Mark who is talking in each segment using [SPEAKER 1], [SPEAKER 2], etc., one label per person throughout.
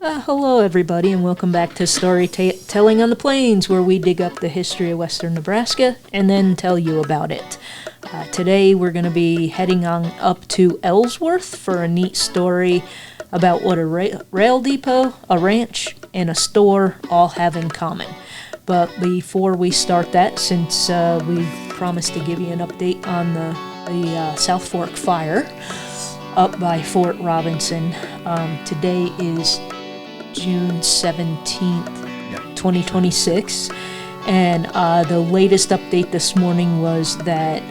[SPEAKER 1] Hello, everybody, and welcome back to Storytelling on the Plains, where we dig up the history of western Nebraska and then tell you about it. Today, we're going to be heading on up to Ellsworth for a neat story about what a rail depot, a ranch, and a store all have in common. But before we start that, since we promised to give you an update on the South Fork fire up by Fort Robinson, today is June 17th, 2026, and the latest update this morning was that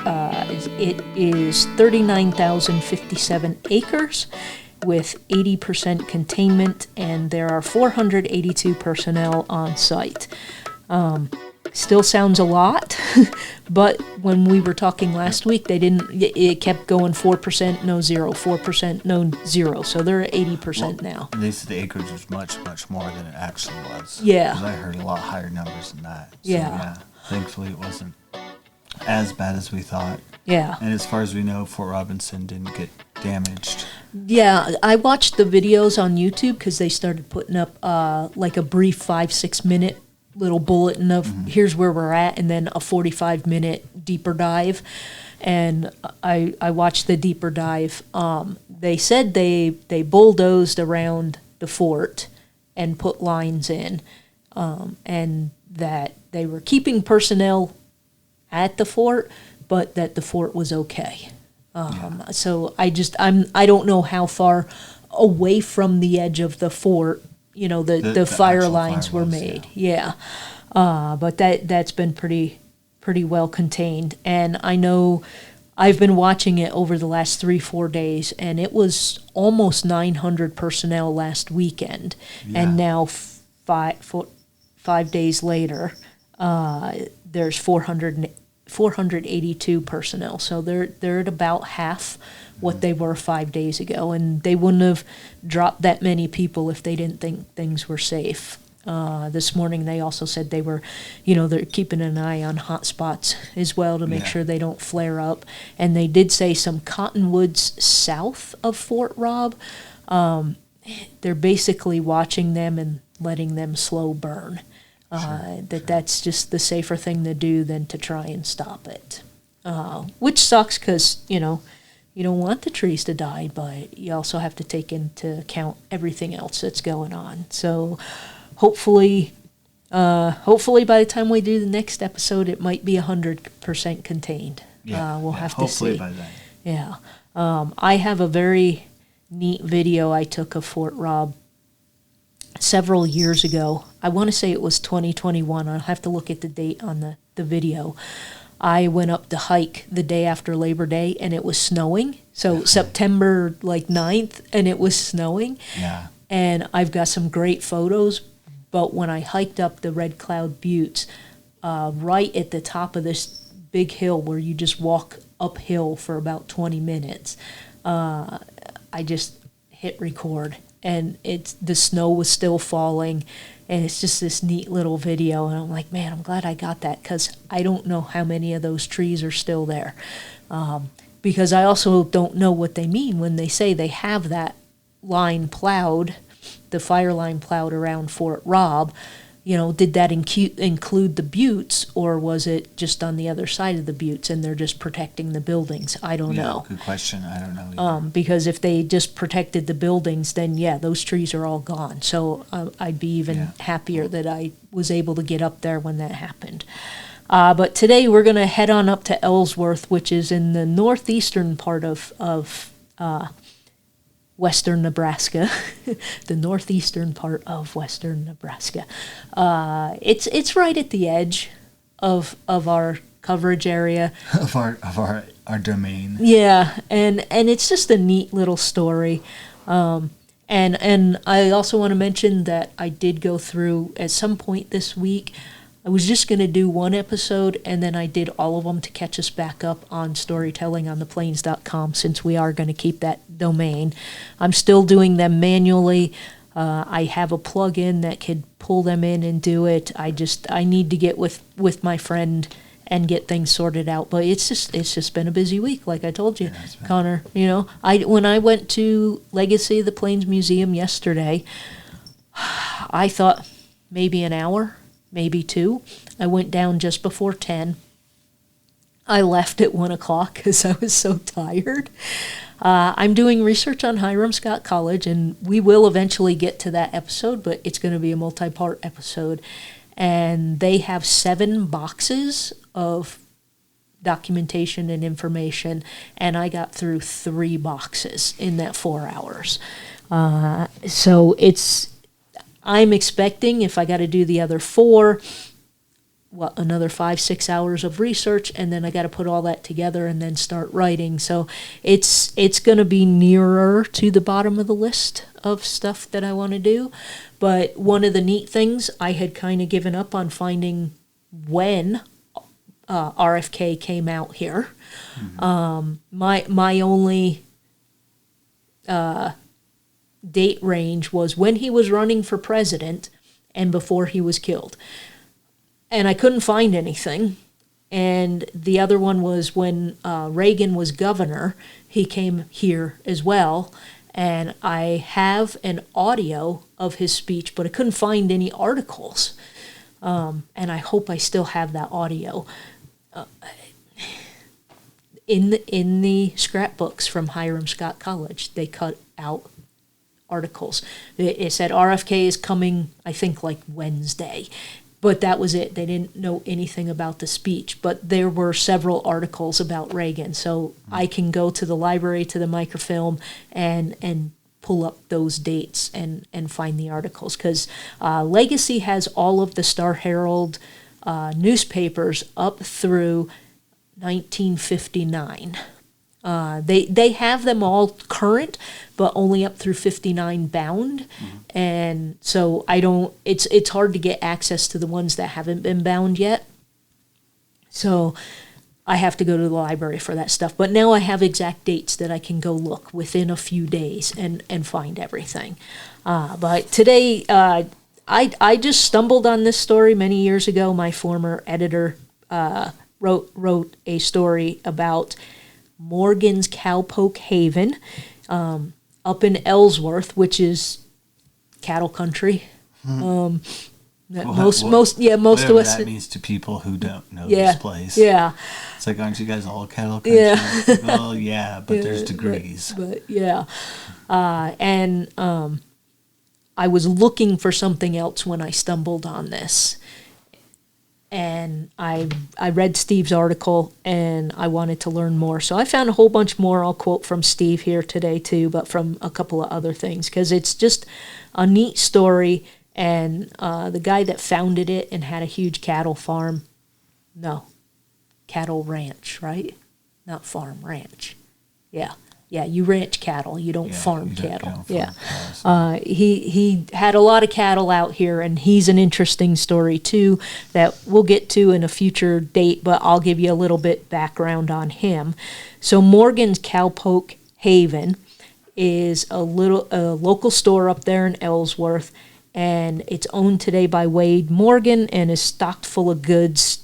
[SPEAKER 1] it is 39,057 acres with 80% containment, and there are 482 personnel on site. Still sounds a lot, but when we were talking last week, it kept going 4%, no 0, 4%, no 0, so they're at 80% now.
[SPEAKER 2] They said the acreage was much, much more than it actually was.
[SPEAKER 1] Yeah.
[SPEAKER 2] Because I heard a lot higher numbers than that. So,
[SPEAKER 1] yeah.
[SPEAKER 2] Thankfully, it wasn't as bad as we thought.
[SPEAKER 1] Yeah.
[SPEAKER 2] And as far as we know, Fort Robinson didn't get damaged.
[SPEAKER 1] Yeah, I watched the videos on YouTube because they started putting up like a brief 5-6 minute little bulletin of here's where we're at, and then a 45-minute deeper dive. And I watched the deeper dive. They said they bulldozed around the fort and put lines in, and that they were keeping personnel at the fort, but that the fort was okay. So I don't know how far away from the edge of the fort the fire lines were made. Yeah. But that's been pretty well contained. And I know I've been watching it over the last 3-4 days, and it was almost 900 personnel last weekend. Yeah. And now 5 days later, there's 482 personnel. So they're at about half what they were 5 days ago, and they wouldn't have dropped that many people if they didn't think things were safe. This morning they also said they were, they're keeping an eye on hot spots as well to make sure they don't flare up. And they did say some cottonwoods south of Fort Rob, they're basically watching them and letting them slow burn. That's just the safer thing to do than to try and stop it. Which sucks because, you don't want the trees to die, but you also have to take into account everything else that's going on. So hopefully by the time we do the next episode, it might be 100% contained. We'll have to see. Hopefully by then. Yeah. I have a very neat video I took of Fort Rob several years ago. I want to say it was 2021. I'll have to look at the date on the video. I went up to hike the day after Labor Day, and it was snowing. So September 9th, and it was snowing. Yeah. And I've got some great photos, but when I hiked up the Red Cloud Buttes, right at the top of this big hill where you just walk uphill for about 20 minutes, I just hit record, and the snow was still falling. And it's just this neat little video. And I'm like, man, I'm glad I got that, because I don't know how many of those trees are still there. Because I also don't know what they mean when they say they have that line plowed, the fire line plowed around Fort Rob. Did that include the buttes, or was it just on the other side of the buttes and they're just protecting the buildings? I don't know.
[SPEAKER 2] Good question. I don't know either.
[SPEAKER 1] Because if they just protected the buildings, then those trees are all gone. So I'd be even happier that I was able to get up there when that happened. But today we're going to head on up to Ellsworth, which is in the northeastern part of western Nebraska, the northeastern part of western Nebraska. It's right at the edge of our coverage area.
[SPEAKER 2] Of our domain.
[SPEAKER 1] Yeah, and it's just a neat little story. And I also want to mention that I did go through at some point this week. I was just going to do one episode, and then I did all of them to catch us back up on storytellingontheplains.com, since we are going to keep that domain. I'm still doing them manually. I have a plug-in that could pull them in and do it. I need to get with my friend and get things sorted out. But it's just been a busy week, like I told you, Connor. When I went to Legacy of the Plains Museum yesterday, I thought maybe an hour, maybe 2. I went down just before 10. I left at 1 o'clock because I was so tired. I'm doing research on Hiram Scott College, and we will eventually get to that episode, but it's going to be a multi-part episode. And they have 7 boxes of documentation and information, and I got through 3 boxes in that 4 hours. So I'm expecting if I got to do the other 4, another 5-6 hours of research, and then I got to put all that together and then start writing. So it's going to be nearer to the bottom of the list of stuff that I want to do. But one of the neat things, I had kind of given up on finding when RFK came out here. My only date range was when he was running for president and before he was killed. And I couldn't find anything. And the other one was when Reagan was governor, he came here as well. And I have an audio of his speech, but I couldn't find any articles. And I hope I still have that audio. In the scrapbooks from Hiram Scott College, they cut out articles. It said RFK is coming, I think, like Wednesday. But that was it. They didn't know anything about the speech. But there were several articles about Reagan. So I can go to the library, to the microfilm, and pull up those dates and find the articles. Because Legacy has all of the Star-Herald newspapers up through 1959. They have them all current, but only up through 59 bound. And so it's hard to get access to the ones that haven't been bound yet. So I have to go to the library for that stuff. But now I have exact dates that I can go look within a few days and find everything. But today, I just stumbled on this story many years ago. My former editor wrote a story about Morgan's Cowpoke Haven up in Ellsworth, which is cattle country. Most of us.
[SPEAKER 2] That means to people who don't know this place.
[SPEAKER 1] Yeah.
[SPEAKER 2] It's like, aren't you guys all cattle country?
[SPEAKER 1] Yeah.
[SPEAKER 2] Like, well, yeah, but there's degrees.
[SPEAKER 1] But yeah. And I was looking for something else when I stumbled on this. And I read Steve's article, and I wanted to learn more. So I found a whole bunch more. I'll quote from Steve here today, too, but from a couple of other things, because it's just a neat story. And the guy that founded it and had a huge cattle farm, cattle ranch, right? Not farm, ranch. Yeah. Yeah, you ranch cattle. You don't farm cattle. He had a lot of cattle out here, and he's an interesting story too that we'll get to in a future date. But I'll give you a little bit background on him. So Morgan's Cowpoke Haven is a local store up there in Ellsworth, and it's owned today by Wade Morgan and is stocked full of goods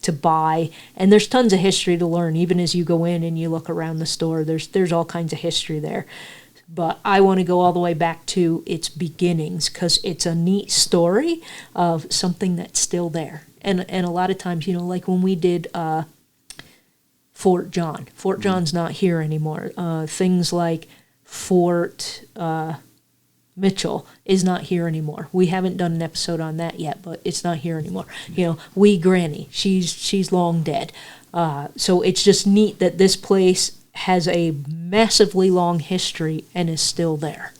[SPEAKER 1] to buy, and there's tons of history to learn. Even as you go in and you look around the store, there's all kinds of history there. But I want to go all the way back to its beginnings, because it's a neat story of something that's still there. And a lot of times, like when we did Fort John. Fort John's not here anymore. Things like Fort Mitchell is not here anymore. We haven't done an episode on that yet, but it's not here anymore. Wee Granny, she's long dead. So it's just neat that this place has a massively long history and is still there.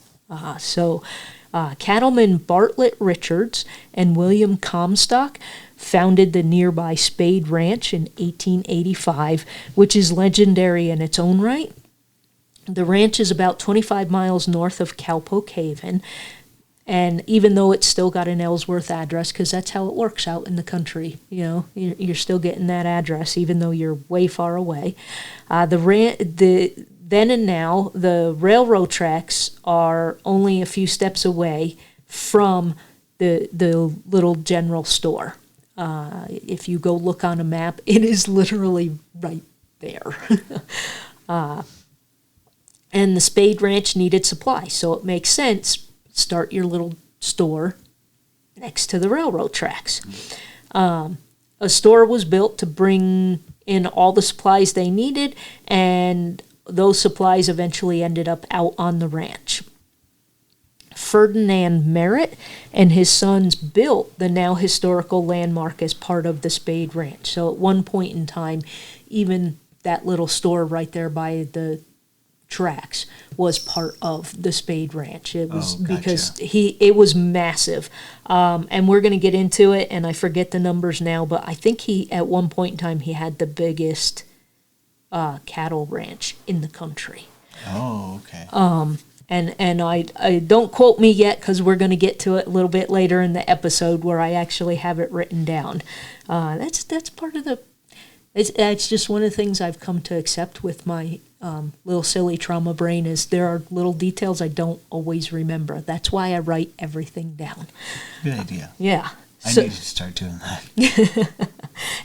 [SPEAKER 1] Cattleman Bartlett Richards and William Comstock founded the nearby Spade Ranch in 1885, which is legendary in its own right. The ranch is about 25 miles north of Cowpoke Haven, and even though it's still got an Ellsworth address, because that's how it works out in the country, you're still getting that address even though you're way far away. Then and now, the railroad tracks are only a few steps away from the little general store. If you go look on a map, it is literally right there. And the Spade Ranch needed supplies, so it makes sense. Start your little store next to the railroad tracks. A store was built to bring in all the supplies they needed, and those supplies eventually ended up out on the ranch. Ferdinand Merritt and his sons built the now historical landmark as part of the Spade Ranch. So at one point in time, even that little store right there by the tracks was part of the Spade Ranch. It was because it was massive. And we're going to get into it, and I forget the numbers now, but I think at one point in time, he had the biggest cattle ranch in the country.
[SPEAKER 2] Oh, okay.
[SPEAKER 1] And I don't quote me yet, because we're going to get to it a little bit later in the episode where I actually have it written down. That's part of it's just one of the things I've come to accept with my little silly trauma brain, is there are little details I don't always remember. That's why I write everything down.
[SPEAKER 2] Good idea.
[SPEAKER 1] Yeah.
[SPEAKER 2] I need to start doing that.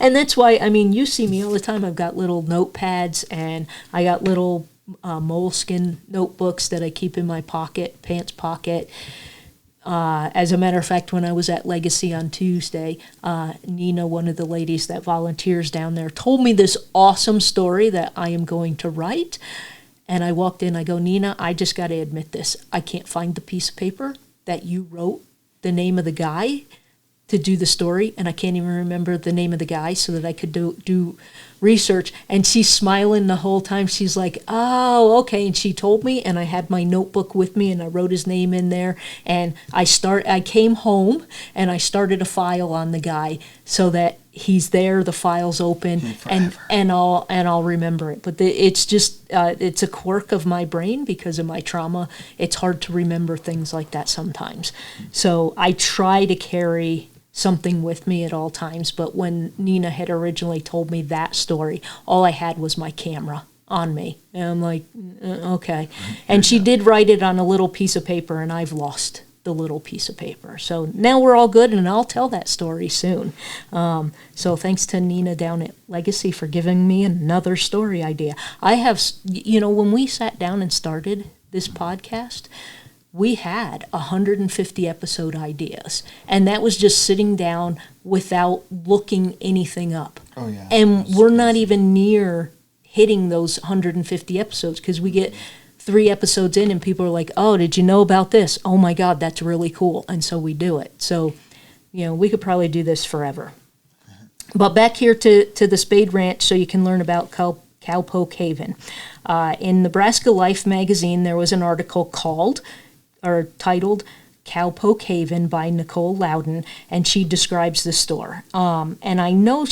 [SPEAKER 1] And that's why, I mean, you see me all the time. I've got little notepads, and I got little moleskin notebooks that I keep in my pants pocket. As a matter of fact, when I was at Legacy on Tuesday, Nina, one of the ladies that volunteers down there, told me this awesome story that I am going to write. And I walked in, I go, Nina, I just got to admit this. I can't find the piece of paper that you wrote the name of the guy to do the story, and I can't even remember the name of the guy so that I could do research. And she's smiling the whole time. She's like, oh, okay. And she told me, and I had my notebook with me, and I wrote his name in there. And I came home, and I started a file on the guy so that he's there, the file's open, and I'll remember it. But it's just it's a quirk of my brain because of my trauma. It's hard to remember things like that sometimes. So I try to carry something with me at all times. But when Nina had originally told me that story, all I had was my camera on me. And I'm like, okay. And she did write it on a little piece of paper, and I've lost the little piece of paper. So now we're all good, and I'll tell that story soon. So thanks to Nina down at Legacy for giving me another story idea. I have, when we sat down and started this podcast, we had 150 episode ideas, and that was just sitting down without looking anything up.
[SPEAKER 2] Oh, yeah.
[SPEAKER 1] And we're not even near hitting those 150 episodes, because we get 3 episodes in and people are like, oh, did you know about this? Oh my God, that's really cool. And so we do it. So, we could probably do this forever. But back here to the Spade Ranch, so you can learn about Cowpoke Haven. In Nebraska Life magazine, there was an article titled Cowpoke Haven by Nicole Loudon, and she describes the store. And I know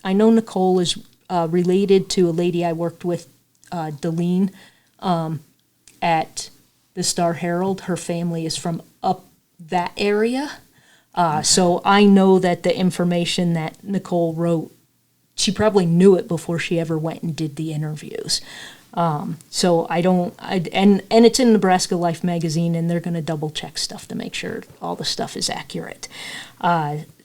[SPEAKER 1] Nicole is related to a lady I worked with, Delene, at the Star Herald. Her family is from up that area. So I know that the information that Nicole wrote, she probably knew it before she ever went and did the interviews. So and it's in Nebraska Life magazine, and they're going to double check stuff to make sure all the stuff is accurate.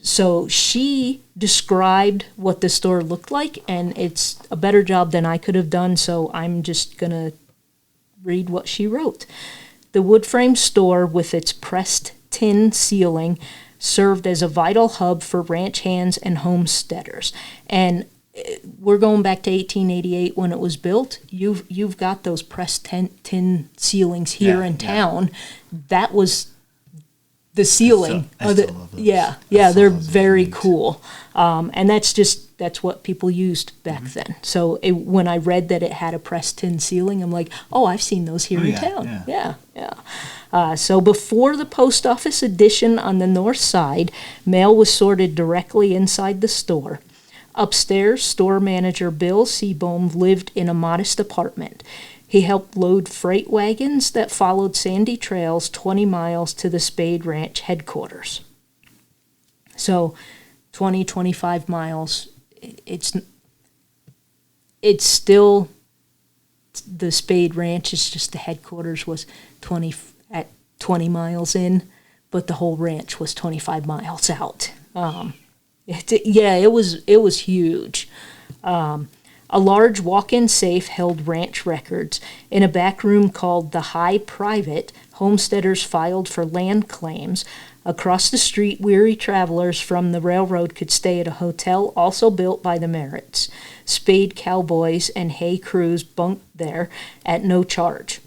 [SPEAKER 1] So she described what the store looked like, and it's a better job than I could have done, so I'm just going to read what she wrote. The wood frame store, with its pressed tin ceiling, served as a vital hub for ranch hands and homesteaders. And we're going back to 1888 when it was built. You've got those pressed tin ceilings here in town. That was the ceiling.
[SPEAKER 2] I still love those.
[SPEAKER 1] Yeah, they're very cool. And that's what people used back then. So when I read that it had a pressed tin ceiling, I'm like, oh, I've seen those here in town. Yeah. So before the post office addition on the north side, mail was sorted directly inside the store. Upstairs, store manager Bill Seabohm lived in a modest apartment. He helped load freight wagons that followed sandy trails 20 miles to the Spade Ranch headquarters. So 25 miles, it's still the Spade Ranch. It's just the headquarters was 20 miles in, but the whole ranch was 25 miles out. It was huge. A large walk-in safe held ranch records. In a back room called the High Private, homesteaders filed for land claims. Across the street, weary travelers from the railroad could stay at a hotel also built by the Merritts. Spade cowboys and hay crews bunked there at no charge,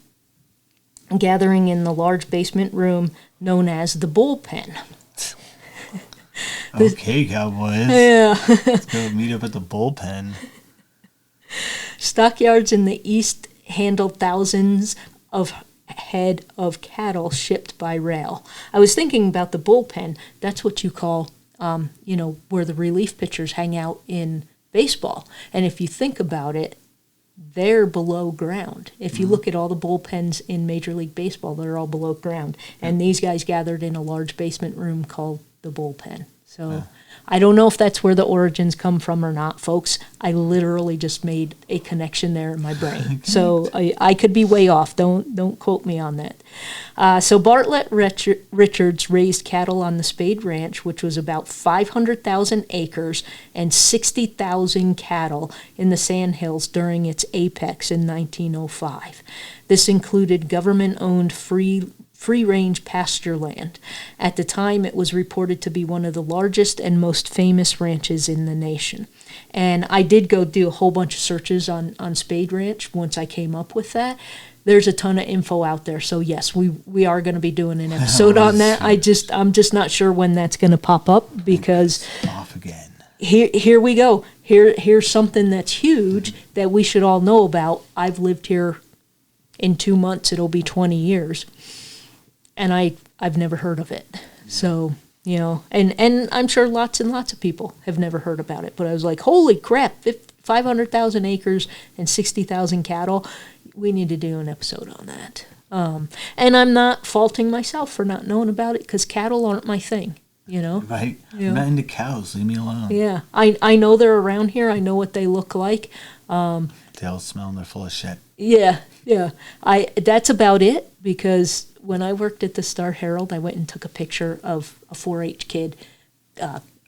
[SPEAKER 1] gathering in the large basement room known as the bullpen.
[SPEAKER 2] Okay, cowboys.
[SPEAKER 1] Yeah.
[SPEAKER 2] Let's go meet up at the bullpen.
[SPEAKER 1] Stockyards in the east handled thousands of head of cattle shipped by rail. I was thinking about the bullpen. That's what you call, where the relief pitchers hang out in baseball. And if you think about it, they're below ground. If you look at all the bullpens in Major League Baseball, they're all below ground. And these guys gathered in a large basement room called the bullpen. So I don't know if that's where the origins come from or not, folks. I literally just made a connection there in my brain. So I could be way off. Don't quote me on that. So Bartlett Richards raised cattle on the Spade Ranch, which was about 500,000 acres and 60,000 cattle in the Sandhills during its apex in 1905. This included government-owned free-range pasture land. At the time, it was reported to be one of the largest and most famous ranches in the nation. And I did go do a whole bunch of searches on Spade Ranch once I came up with that. There's a ton of info out there. So yes, we are going to be doing an episode on that. I'm just not sure when that's going to pop up because
[SPEAKER 2] off again.
[SPEAKER 1] Here we go. Here's something that's huge that we should all know about. I've lived here in 2 months. It'll be 20 years. And I've never heard of it. So, and I'm sure lots and lots of people have never heard about it. But I was like, holy crap, 500,000 acres and 60,000 cattle. We need to do an episode on that. And I'm not faulting myself for not knowing about it because cattle aren't my thing,
[SPEAKER 2] Right. I'm not into cows. Leave me alone.
[SPEAKER 1] Yeah. I know they're around here. I know what they look like.
[SPEAKER 2] They all smell and they're full of shit.
[SPEAKER 1] Yeah. That's about it because when I worked at the Star Herald, I went and took a picture of a 4-H kid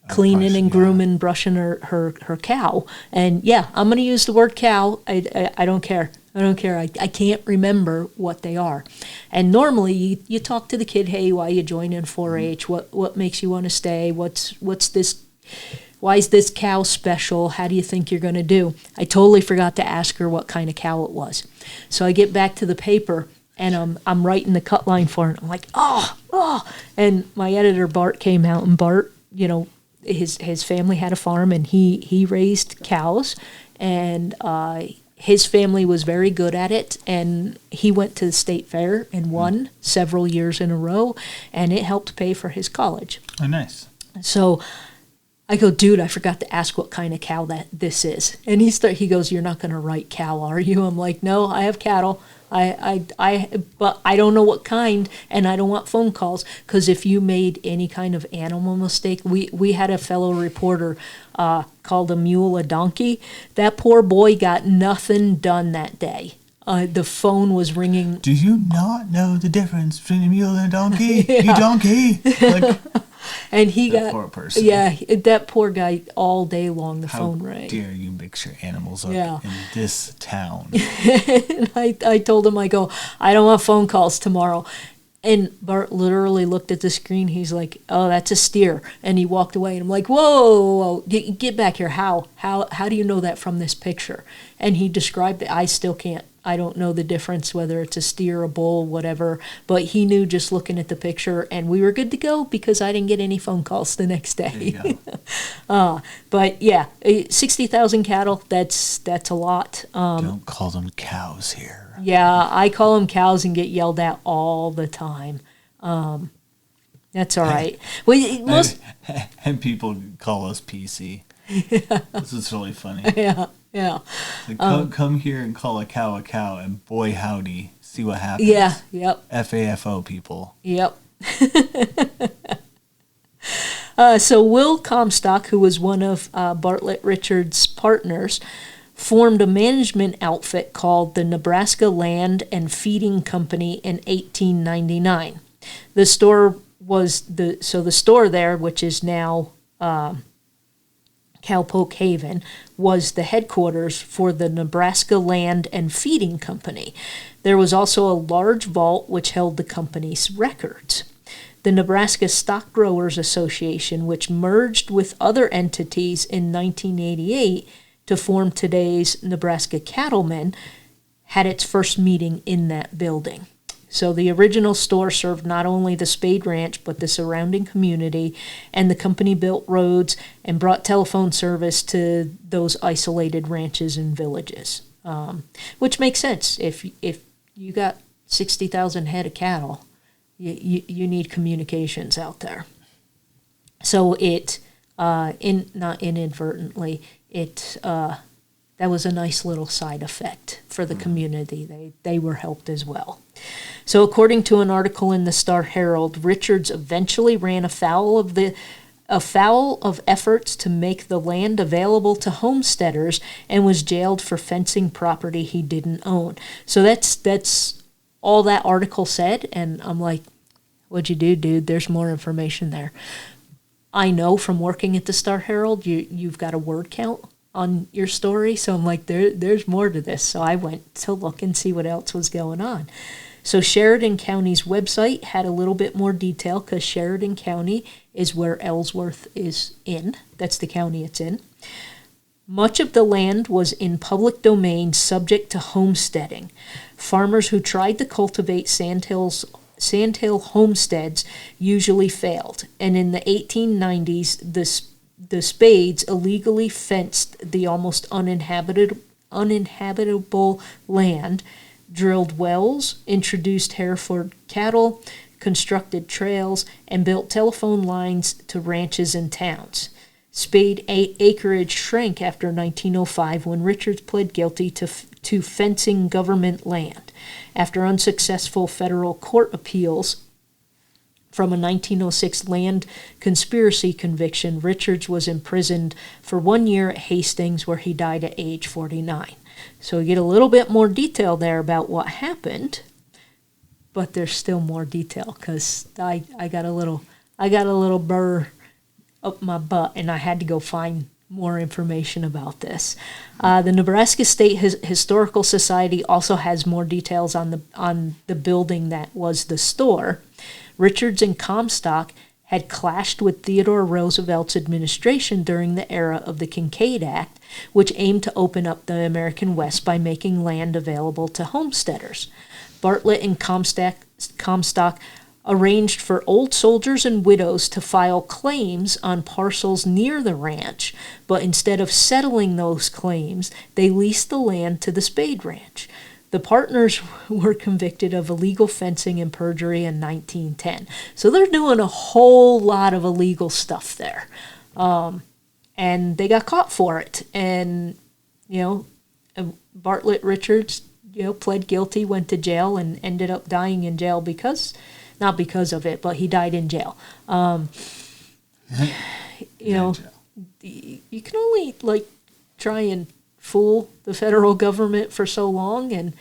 [SPEAKER 1] cleaning and grooming, brushing her cow. And yeah, I'm going to use the word cow. I don't care. I can't remember what they are. And normally you talk to the kid, hey, why you joining 4-H? What makes you want to stay? What's this? Why is this cow special? How do you think you're going to do? I totally forgot to ask her what kind of cow it was. So I get back to the paper. And I'm writing the cut line for it. I'm like, oh. And my editor, Bart, came out. And Bart, his family had a farm. And he raised cows. And his family was very good at it. And he went to the state fair and won several years in a row. And it helped pay for his college.
[SPEAKER 2] Oh, nice.
[SPEAKER 1] So I go, dude, I forgot to ask what kind of cow this is. And he goes, you're not going to write cow, are you? I'm like, no, I have cattle. But I don't know what kind, and I don't want phone calls, because if you made any kind of animal mistake, we had a fellow reporter called a mule a donkey. That poor boy got nothing done that day. The phone was ringing.
[SPEAKER 2] Do you not know the difference between a mule and a donkey? Yeah. You donkey!
[SPEAKER 1] And he
[SPEAKER 2] that poor person.
[SPEAKER 1] Yeah, that poor guy all day long. The phone rang.
[SPEAKER 2] How dare you mix your animals up in this town?
[SPEAKER 1] And I told him, I go, I don't want phone calls tomorrow. And Bart literally looked at the screen. He's like, oh, that's a steer. And he walked away. And I'm like, whoa, get back here. How do you know that from this picture? And he described it. I still can't. I don't know the difference, whether it's a steer, a bull, whatever. But he knew just looking at the picture. And we were good to go because I didn't get any phone calls the next day.
[SPEAKER 2] There you go.
[SPEAKER 1] But yeah, 60,000 cattle, that's a lot.
[SPEAKER 2] Don't call them cows here.
[SPEAKER 1] Yeah, I call them cows and get yelled at all the time. That's all right. Well,
[SPEAKER 2] and people call us PC. Yeah. This is really funny.
[SPEAKER 1] Yeah.
[SPEAKER 2] So come here and call a cow, and boy howdy, see what happens.
[SPEAKER 1] Yeah, yep.
[SPEAKER 2] FAFO people.
[SPEAKER 1] Yep. So Will Comstock, who was one of Bartlett Richards' partners, formed a management outfit called the Nebraska Land and Feeding Company in 1899. The store there, which is now Cowpoke Haven, was the headquarters for the Nebraska Land and Feeding Company. There was also a large vault which held the company's records. The Nebraska Stock Growers Association, which merged with other entities in 1988 to form today's Nebraska Cattlemen, had its first meeting in that building. So the original store served not only the Spade Ranch, but the surrounding community, and the company built roads and brought telephone service to those isolated ranches and villages, which makes sense. If you got 60,000 head of cattle, you need communications out there. So it, not inadvertently, that was a nice little side effect for the community. They were helped as well. So according to an article in the Star-Herald, Richards eventually ran afoul of efforts to make the land available to homesteaders and was jailed for fencing property he didn't own. So that's all that article said, and I'm like, what'd you do, dude? There's more information there. I know from working at the Star-Herald, you've got a word count on your story, so I'm like, there's more to this. So I went to look and see what else was going on. So Sheridan County's website had a little bit more detail, because Sheridan County is where Ellsworth is in. That's the county it's in. Much of the land was in public domain, subject to homesteading. Farmers who tried to cultivate sandhill homesteads usually failed, and in the 1890s, the Spades illegally fenced the almost uninhabitable land, drilled wells, introduced Hereford cattle, constructed trails, and built telephone lines to ranches and towns. Spade acreage shrank after 1905 when Richards pled guilty to fencing government land. After unsuccessful federal court appeals from a 1906 land conspiracy conviction, Richards was imprisoned for 1 year at Hastings, where he died at age 49. So we get a little bit more detail there about what happened, but there's still more detail, because I got a little burr up my butt, and I had to go find more information about this. The Nebraska State Historical Society also has more details on the building that was the store. Richards and Comstock had clashed with Theodore Roosevelt's administration during the era of the Kincaid Act, which aimed to open up the American West by making land available to homesteaders. Bartlett and Comstock arranged for old soldiers and widows to file claims on parcels near the ranch, but instead of settling those claims, they leased the land to the Spade Ranch. The partners were convicted of illegal fencing and perjury in 1910. So they're doing a whole lot of illegal stuff there. And they got caught for it. And, Bartlett Richards, pled guilty, went to jail, and ended up dying in jail not because of it, but he died in jail. You can only, try and fool the federal government for so long, and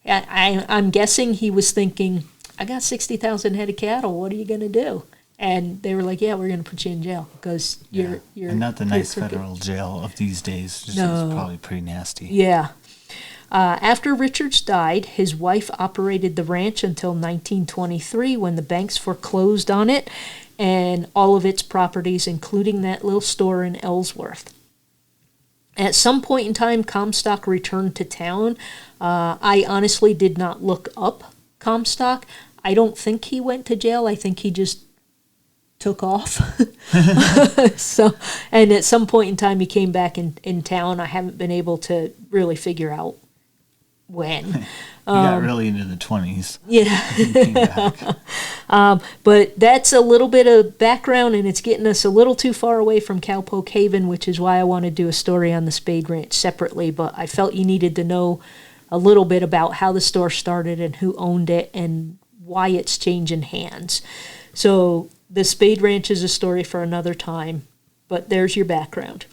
[SPEAKER 1] I'm guessing he was thinking, I got 60,000 head of cattle, what are you going to do? And they were like, yeah, we're going to put you in jail, because you're
[SPEAKER 2] and not the nice federal jail of these days. It's probably pretty nasty.
[SPEAKER 1] Yeah. After Richards died, his wife operated the ranch until 1923, when the banks foreclosed on it and all of its properties, including that little store in Ellsworth. At some point in time, Comstock returned to town. I honestly did not look up Comstock. I don't think he went to jail. I think he just took off. And at some point in time, he came back in town. I haven't been able to really figure out when.
[SPEAKER 2] He got really into the 20s.
[SPEAKER 1] Yeah. But that's a little bit of background, and it's getting us a little too far away from Cowpoke Haven, which is why I want to do a story on the Spade Ranch separately. But I felt you needed to know a little bit about how the store started and who owned it and why it's changing hands. So the Spade Ranch is a story for another time, but there's your background.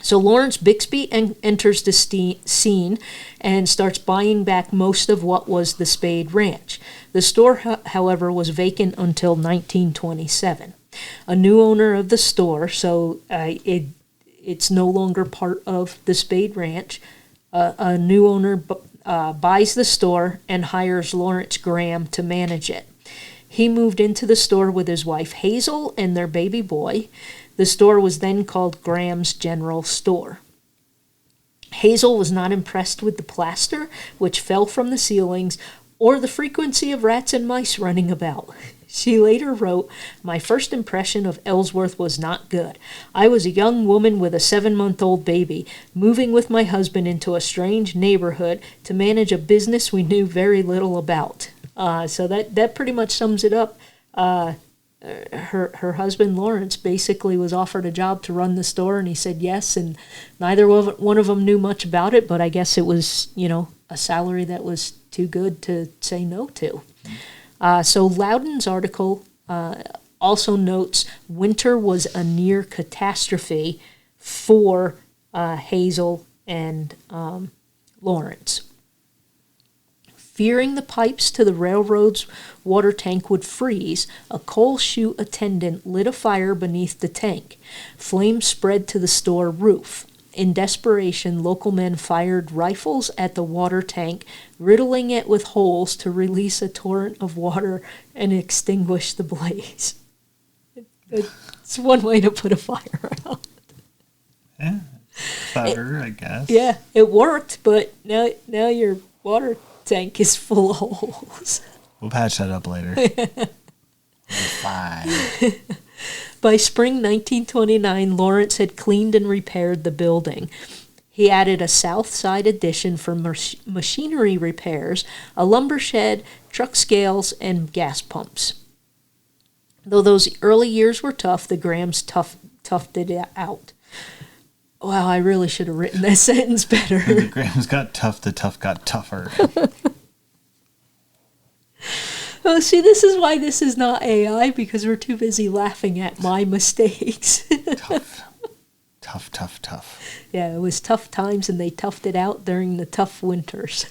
[SPEAKER 1] So Lawrence Bixby enters the scene and starts buying back most of what was the Spade Ranch. The store, however, was vacant until 1927. A new owner of the store, so it's no longer part of the Spade Ranch, a new owner buys the store and hires Lawrence Graham to manage it. He moved into the store with his wife Hazel and their baby boy. The store was then called Graham's General Store. Hazel was not impressed with the plaster, which fell from the ceilings, or the frequency of rats and mice running about. She later wrote, "My first impression of Ellsworth was not good. I was a young woman with a 7-month-old baby, moving with my husband into a strange neighborhood to manage a business we knew very little about." So that pretty much sums it up. Her husband Lawrence basically was offered a job to run the store, and he said yes, and neither one of them knew much about it, but I guess it was, a salary that was too good to say no to. So Loudon's article also notes winter was a near catastrophe for Hazel and Lawrence. Fearing the pipes to the railroad's water tank would freeze, a coal chute attendant lit a fire beneath the tank. Flames spread to the store roof. In desperation, local men fired rifles at the water tank, riddling it with holes to release a torrent of water and extinguish the blaze. It's one way to put a fire out.
[SPEAKER 2] Yeah, clever, I guess.
[SPEAKER 1] Yeah, it worked, but now your water tank is full of holes.
[SPEAKER 2] We'll patch that up later. Fine.
[SPEAKER 1] By spring 1929, Lawrence had cleaned and repaired the building. He added a south side addition for machinery repairs, a lumber shed, truck scales, and gas pumps. Though those early years were tough, the Grahams toughed it out. Wow, I really should have written that sentence better.
[SPEAKER 2] When the Grahams got tough, the tough got tougher.
[SPEAKER 1] Oh, see, this is why this is not AI, because we're too busy laughing at my mistakes.
[SPEAKER 2] Tough.
[SPEAKER 1] Yeah, it was tough times, and they toughed it out during the tough winters.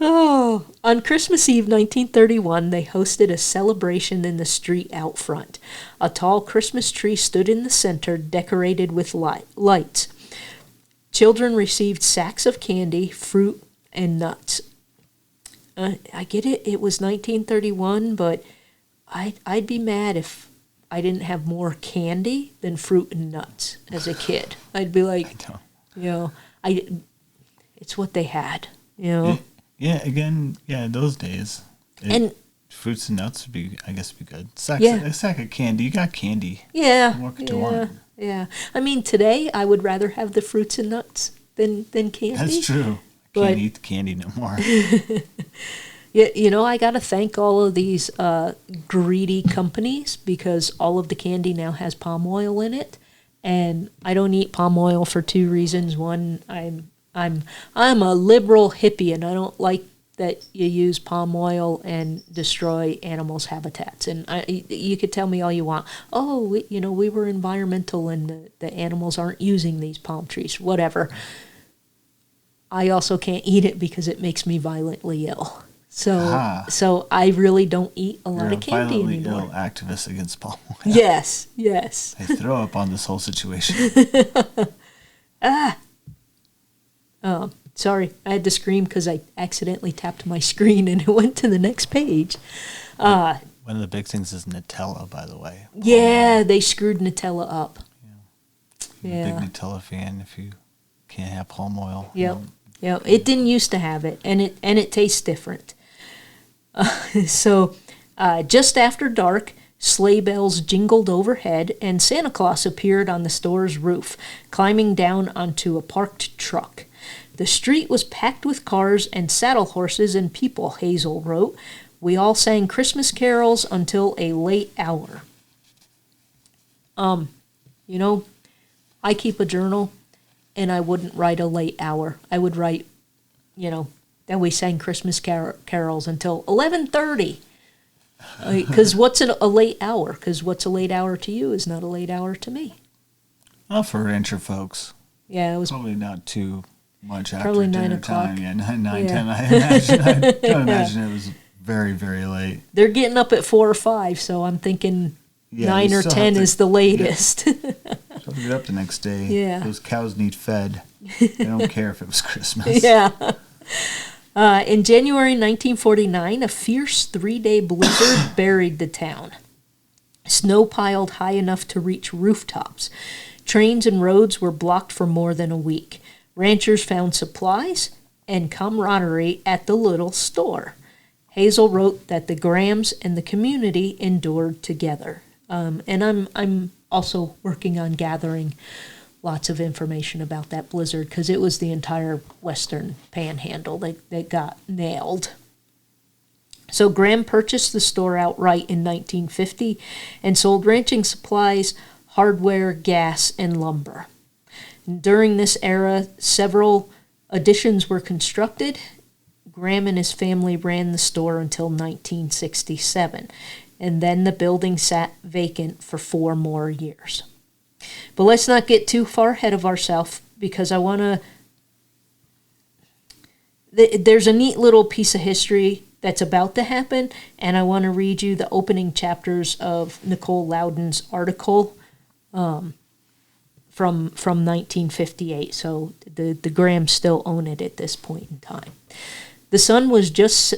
[SPEAKER 1] Oh, on Christmas Eve 1931, they hosted a celebration in the street out front. A tall Christmas tree stood in the center, decorated with lights. Children received sacks of candy, fruit, and nuts. I get it, it was 1931, but I'd be mad if I didn't have more candy than fruit and nuts as a kid. I'd be like, it's what they had,
[SPEAKER 2] Those days.
[SPEAKER 1] And
[SPEAKER 2] fruits and nuts would be good. A sack of candy. You got candy.
[SPEAKER 1] Yeah.
[SPEAKER 2] What could you want?
[SPEAKER 1] Yeah. I mean, today I would rather have the fruits and nuts than candy.
[SPEAKER 2] That's true. I can't eat the candy no more.
[SPEAKER 1] Yeah, I got to thank all of these greedy companies, because all of the candy now has palm oil in it, and I don't eat palm oil for 2 reasons. One, I'm a liberal hippie, and I don't like that you use palm oil and destroy animals' habitats. And you could tell me all you want. Oh, we were environmental, and the animals aren't using these palm trees. Whatever. I also can't eat it because it makes me violently ill. So I really don't eat a lot of candy anymore.
[SPEAKER 2] You're a violently ill activist against palm oil.
[SPEAKER 1] Yes.
[SPEAKER 2] I throw up on this whole situation.
[SPEAKER 1] Sorry, I had to scream because I accidentally tapped my screen and it went to the next page.
[SPEAKER 2] One of the big things is Nutella, by the way.
[SPEAKER 1] Yeah, they screwed Nutella up.
[SPEAKER 2] Yeah. I'm a big Nutella fan if you can't have palm oil.
[SPEAKER 1] Yep. Yep. It didn't used to have it, and it tastes different. So just after dark, sleigh bells jingled overhead, and Santa Claus appeared on the store's roof, climbing down onto a parked truck. The street was packed with cars and saddle horses and people, Hazel wrote. We all sang Christmas carols until a late hour. I keep a journal, and I wouldn't write a late hour. I would write, that we sang Christmas carols until 11:30. Because what's a late hour? Because what's a late hour to you is not a late hour to me.
[SPEAKER 2] Well, for rancher folks.
[SPEAKER 1] Yeah, it was
[SPEAKER 2] probably not too much after
[SPEAKER 1] probably
[SPEAKER 2] dinner
[SPEAKER 1] 9 o'clock.
[SPEAKER 2] Time. Yeah, 9, 10. I don't imagine it was very, very late.
[SPEAKER 1] They're getting up at 4 or 5, so I'm thinking 9 or 10 is the latest.
[SPEAKER 2] So get up the next day.
[SPEAKER 1] Yeah.
[SPEAKER 2] Those cows need fed. They don't care if it was Christmas.
[SPEAKER 1] Yeah. In January 1949, a fierce 3-day blizzard buried the town. Snow piled high enough to reach rooftops. Trains and roads were blocked for more than a week. Ranchers found supplies and camaraderie at the little store. Hazel wrote that the Grahams and the community endured together. And I'm also working on gathering lots of information about that blizzard because it was the entire western panhandle that got nailed. So Graham purchased the store outright in 1950 and sold ranching supplies, hardware, gas, and lumber. During this era, several additions were constructed. Graham and his family ran the store until 1967, and then the building sat vacant for 4 more years. But let's not get too far ahead of ourselves because I want to... There's a neat little piece of history that's about to happen, and I want to read you the opening chapters of Nicole Loudon's article from 1958. So the Grahams still own it at this point in time. The sun was just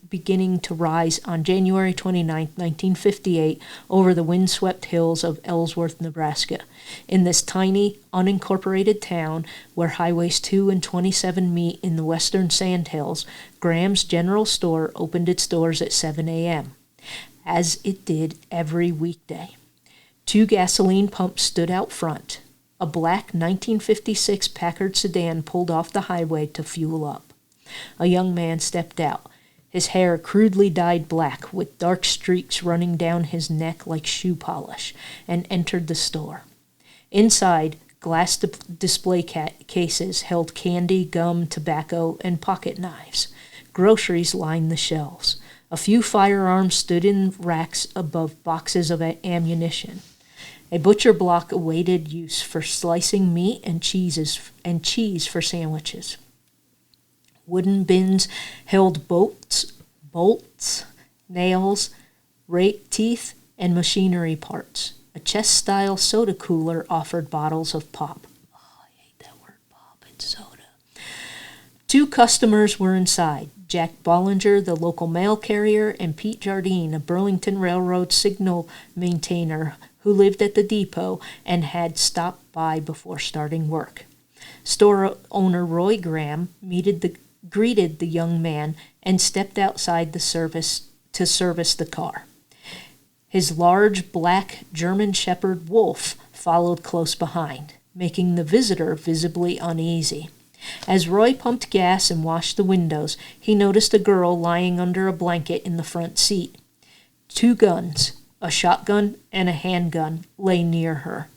[SPEAKER 1] beginning to rise on January 29, 1958, over the windswept hills of Ellsworth, Nebraska. In this tiny, unincorporated town where Highways 2 and 27 meet in the western sandhills, Graham's General Store opened its doors at 7 a.m., as it did every weekday. 2 gasoline pumps stood out front. A black 1956 Packard sedan pulled off the highway to fuel up. A young man stepped out. His hair crudely dyed black, with dark streaks running down his neck like shoe polish, and entered the store. Inside, glass display cases held candy, gum, tobacco, and pocket knives. Groceries lined the shelves. A few firearms stood in racks above boxes of ammunition. A butcher block awaited use for slicing meat and cheese for sandwiches. Wooden bins held bolts, nails, rake teeth, and machinery parts. A chest-style soda cooler offered bottles of pop. Oh, I hate that word, pop. It's soda. 2 customers were inside. Jack Bollinger, the local mail carrier, and Pete Jardine, a Burlington Railroad signal maintainer who lived at the depot and had stopped by before starting work. Store owner Roy Graham greeted the young man and stepped outside to service the car. His large black German Shepherd Wolf followed close behind, making the visitor visibly uneasy. As Roy pumped gas and washed the windows, he noticed a girl lying under a blanket in the front seat. 2 guns, a shotgun and a handgun, lay near her.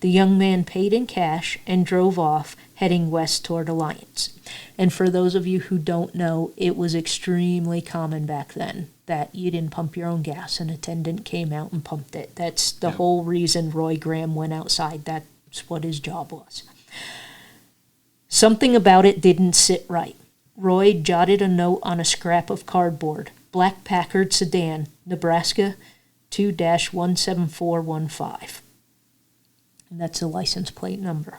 [SPEAKER 1] The young man paid in cash and drove off, heading west toward Alliance. And for those of you who don't know, it was extremely common back then that you didn't pump your own gas. An attendant came out and pumped it. That's the whole reason Roy Graham went outside. That's what his job was. Something about it didn't sit right. Roy jotted a note on a scrap of cardboard. Black Packard sedan, Nebraska 2-17415. And that's the license plate number.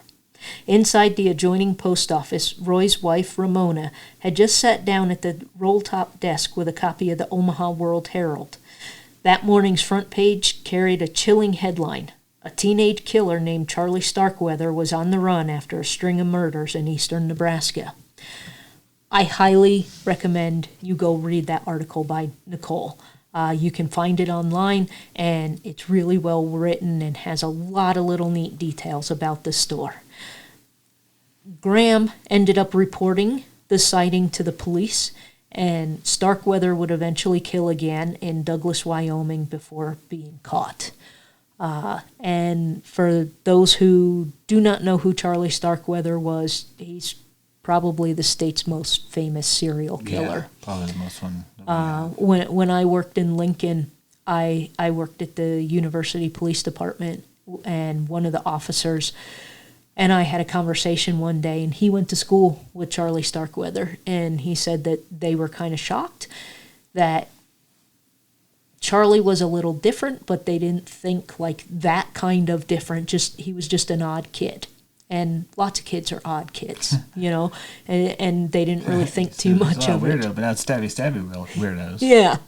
[SPEAKER 1] Inside the adjoining post office, Roy's wife, Ramona, had just sat down at the roll-top desk with a copy of the Omaha World Herald. That morning's front page carried a chilling headline. A teenage killer named Charlie Starkweather was on the run after a string of murders in eastern Nebraska. I highly recommend you go read that article by Nicole. You can find it online, and it's really well written and has a lot of little neat details about the store. Graham ended up reporting the sighting to the police, and Starkweather would eventually kill again in Douglas, Wyoming before being caught. And for those who do not know who Charlie Starkweather was, he's probably the state's most famous serial killer.
[SPEAKER 2] Yeah, probably the most one.
[SPEAKER 1] When I worked in Lincoln, I worked at the University Police Department, and one of the officers and I had a conversation one day, and he went to school with Charlie Starkweather, and he said that they were kind of shocked that Charlie was a little different, but they didn't think like that kind of different. He was just an odd kid. And lots of kids are odd kids, and they didn't really think too much of it.
[SPEAKER 2] Weirdo, but not stabby weirdos.
[SPEAKER 1] Yeah.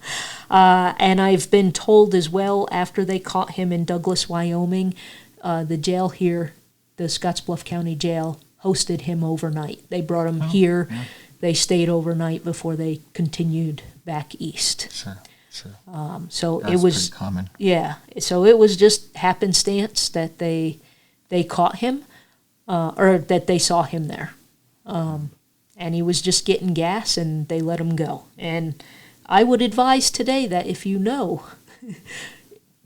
[SPEAKER 1] And I've been told as well, after they caught him in Douglas, Wyoming, the jail here, the Scottsbluff County Jail, hosted him overnight. They brought him here. Yeah. They stayed overnight before they continued back east.
[SPEAKER 2] Sure.
[SPEAKER 1] So
[SPEAKER 2] that's
[SPEAKER 1] it was
[SPEAKER 2] pretty common.
[SPEAKER 1] Yeah. So it was just happenstance that they caught him, or that they saw him there. And he was just getting gas, and they let him go. And I would advise today that if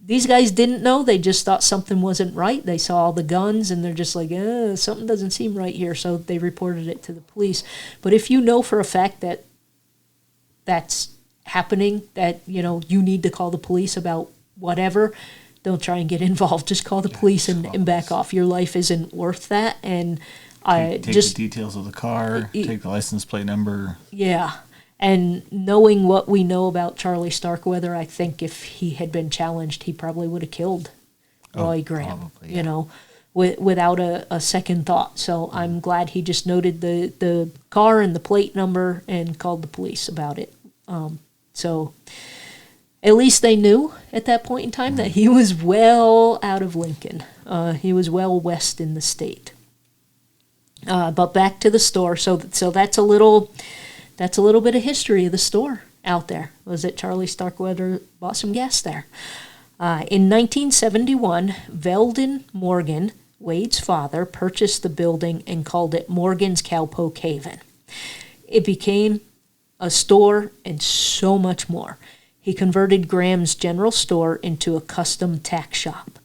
[SPEAKER 1] these guys didn't know, they just thought something wasn't right. They saw all the guns, and they're just like, something doesn't seem right here, so they reported it to the police. But if you know for a fact that that's happening, that, you need to call the police about whatever, don't try and get involved. Just call the police and back off. Your life isn't worth that. And
[SPEAKER 2] take the details of the car, take the license plate number.
[SPEAKER 1] Yeah. And knowing what we know about Charlie Starkweather, I think if he had been challenged, he probably would have killed Roy Graham, probably, yeah. Without a second thought. So I'm glad he just noted the car and the plate number and called the police about it. So at least they knew at that point in time that he was well out of Lincoln. He was well west in the state. But back to the store. So that's a little bit of history of the store out there. Was that Charlie Starkweather bought some gas there. In 1971, Veldon Morgan, Wade's father, purchased the building and called it Morgan's Cowpoke Haven. It became a store and so much more. He converted Graham's general store into a custom tack shop.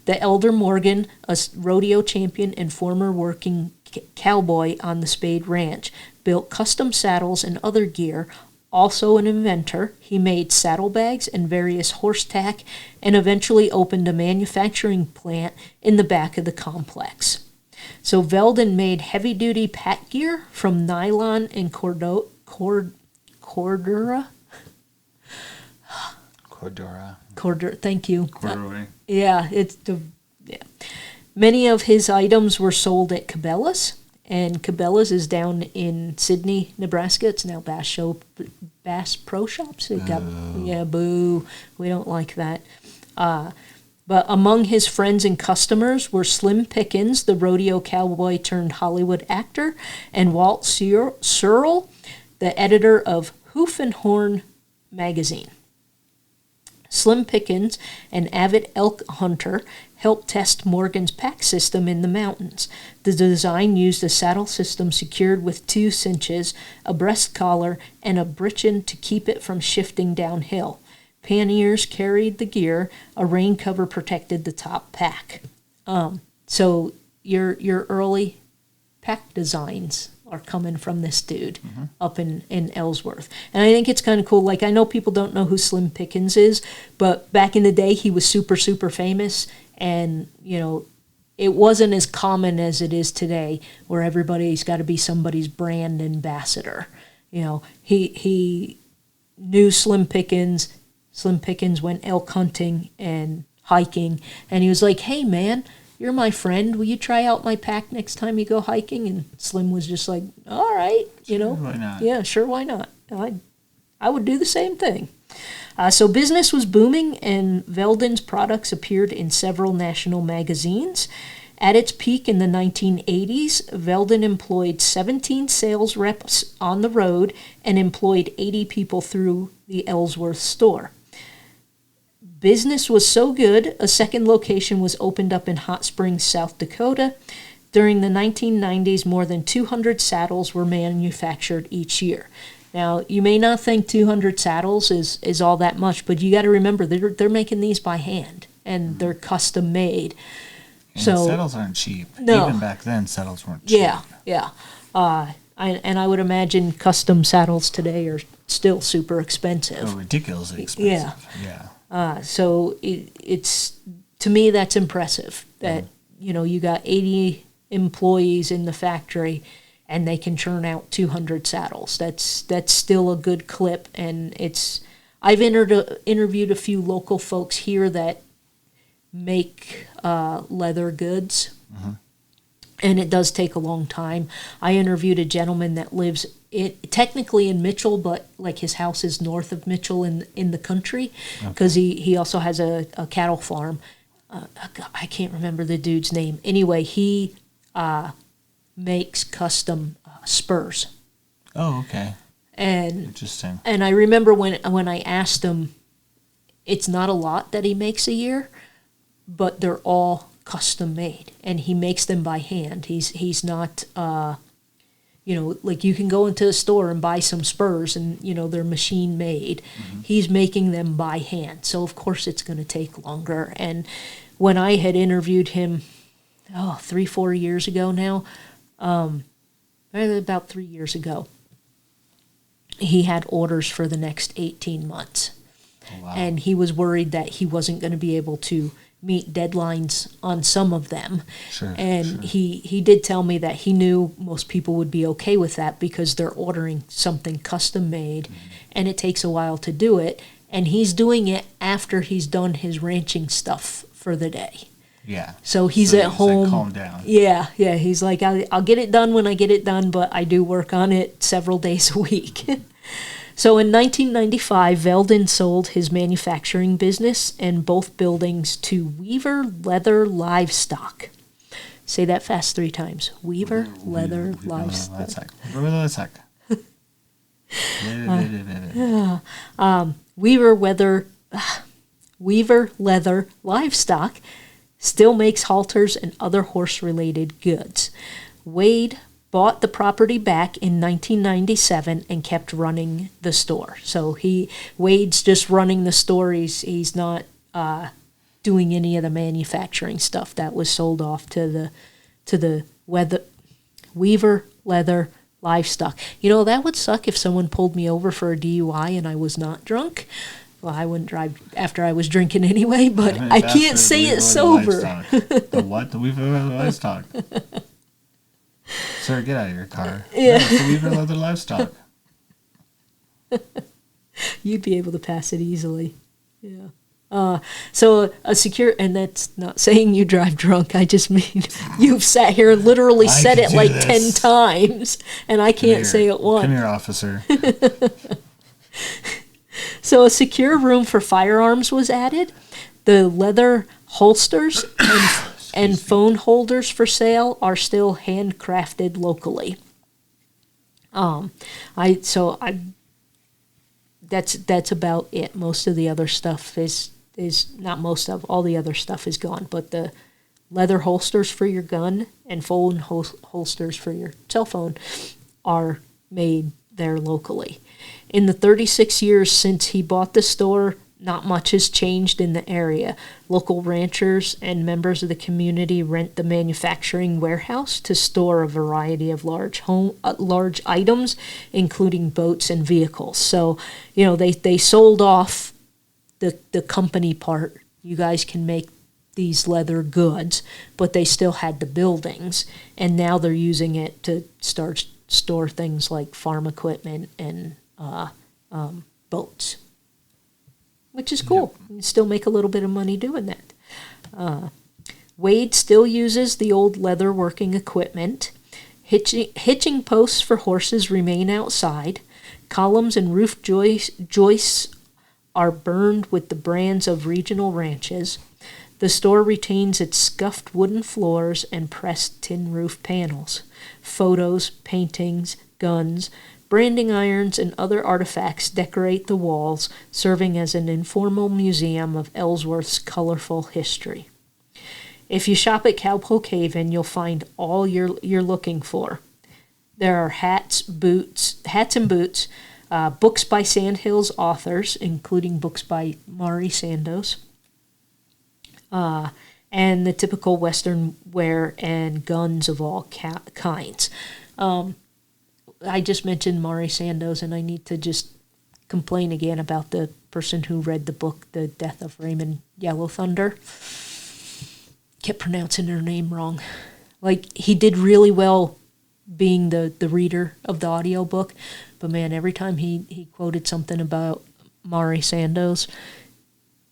[SPEAKER 1] The elder Morgan, a rodeo champion and former working cowboy on the Spade Ranch, built custom saddles and other gear. Also an inventor, he made saddlebags and various horse tack, and eventually opened a manufacturing plant in the back of the complex. So Veldon made heavy-duty pack gear from nylon and cordura. Thank you.
[SPEAKER 2] Corduroy.
[SPEAKER 1] Yeah. Many of his items were sold at Cabela's, and Cabela's is down in Sidney, Nebraska. It's now Bass Pro Shops. Boo. We don't like that. But among his friends and customers were Slim Pickens, the rodeo cowboy turned Hollywood actor, and Walt Searle, the editor of Hoof and Horn magazine. Slim Pickens, an avid elk hunter, helped test Morgan's pack system in the mountains. The design used a saddle system secured with 2 cinches, a breast collar, and a breechin to keep it from shifting downhill. Panniers carried the gear. A rain cover protected the top pack. So your early pack designs are coming from this dude up in Ellsworth. And I think it's kind of cool. Like, I know people don't know who Slim Pickens is, but back in the day, he was super, super famous. And, it wasn't as common as it is today, where everybody's got to be somebody's brand ambassador. He knew Slim Pickens. Slim Pickens went elk hunting and hiking. And he was like, hey, man, you're my friend. Will you try out my pack next time you go hiking? And Slim was just like, all right,
[SPEAKER 2] Sure, why not?
[SPEAKER 1] Yeah, sure, why not? I would do the same thing. So business was booming, and Veldon's products appeared in several national magazines. At its peak in the 1980s, Veldon employed 17 sales reps on the road and employed 80 people through the Ellsworth store. Business was so good, a second location was opened up in Hot Springs, South Dakota. During the 1990s, more than 200 saddles were manufactured each year. Now, you may not think 200 saddles is all that much, but you got to remember they're making these by hand, and they're custom made.
[SPEAKER 2] And saddles aren't cheap.
[SPEAKER 1] No.
[SPEAKER 2] Even back then, saddles weren't cheap.
[SPEAKER 1] Yeah. I would imagine custom saddles today are still super expensive.
[SPEAKER 2] Oh, ridiculously expensive. Yeah.
[SPEAKER 1] So it's, to me, that's impressive that, you got 80 employees in the factory and they can churn out 200 saddles. That's still a good clip. And I've interviewed a few local folks here that make leather goods. And it does take a long time. I interviewed a gentleman that lives technically in Mitchell, but like his house is north of Mitchell in the country, because he also has a cattle farm. I can't remember the dude's name. Anyway, he makes custom spurs.
[SPEAKER 2] Oh, okay.
[SPEAKER 1] And
[SPEAKER 2] interesting.
[SPEAKER 1] And I remember when I asked him, it's not a lot that he makes a year, but they're all custom made, and he makes them by hand. He's not, like you can go into a store and buy some spurs, and they're machine made. Mm-hmm. He's making them by hand, so of course it's going to take longer. And when I had interviewed him, 3-4 years ago now, about 3 years ago, he had orders for the next 18 months. Oh, wow. And he was worried that he wasn't going to be able to meet deadlines on some of them.
[SPEAKER 2] Sure,
[SPEAKER 1] and he did tell me that he knew most people would be okay with that because they're ordering something custom made, and it takes a while to do it. And he's doing it after he's done his ranching stuff for the day.
[SPEAKER 2] Yeah.
[SPEAKER 1] So he's at home.
[SPEAKER 2] Like, calm down.
[SPEAKER 1] Yeah. He's like, I'll get it done when I get it done, but I do work on it several days a week. So in 1995, Veldon sold his manufacturing business and both buildings to Weaver Leather Livestock. Say that fast 3 times. Weaver Leather Livestock. Weaver Leather Livestock still makes halters and other horse-related goods. Wade bought the property back in 1997 and kept running the store. So Wade's just running the store. He's not doing any of the manufacturing stuff. That was sold off to the Weaver Leather Livestock. That would suck if someone pulled me over for a DUI and I was not drunk. Well, I wouldn't drive after I was drinking anyway, but I can't say it sober.
[SPEAKER 2] The what? The Weaver Leather Livestock. Sir, get out of your car.
[SPEAKER 1] Yeah.
[SPEAKER 2] No, it's the Weaver Leather Livestock.
[SPEAKER 1] You'd be able to pass it easily. Yeah. So a secure, and that's not saying you drive drunk. I just mean you've sat here and literally said it like 10 times, and I can't say it once.
[SPEAKER 2] Come here, officer.
[SPEAKER 1] So a secure room for firearms was added. The leather holsters and phone holders for sale are still handcrafted locally. That's about it. Most of the other stuff is not most of, all the other stuff is gone, but the leather holsters for your gun and phone holsters for your cell phone are made there locally. In the 36 years since he bought the store, not much has changed in the area. Local ranchers and members of the community rent the manufacturing warehouse to store a variety of large items, including boats and vehicles. So, they sold off the company part. You guys can make these leather goods, but they still had the buildings, and now they're using it to store things like farm equipment and boats, which is cool. Yep. You still make a little bit of money doing that. Wade still uses the old leather working equipment. Hitching posts for horses remain outside. Columns and roof joists are burned with the brands of regional ranches. The store retains its scuffed wooden floors and pressed tin roof panels. Photos, paintings, guns, branding irons, and other artifacts decorate the walls, serving as an informal museum of Ellsworth's colorful history. If you shop at Cowpoke Haven, you'll find all you're looking for. There are hats and boots, books by Sandhills authors, including books by Mari Sandoz, and the typical Western wear and guns of all kinds. I just mentioned Mari Sandoz, and I need to just complain again about the person who read the book, The Death of Raymond Yellow Thunder. Kept pronouncing her name wrong. Like, he did really well being the reader of the audiobook, but man, every time he quoted something about Mari Sandoz,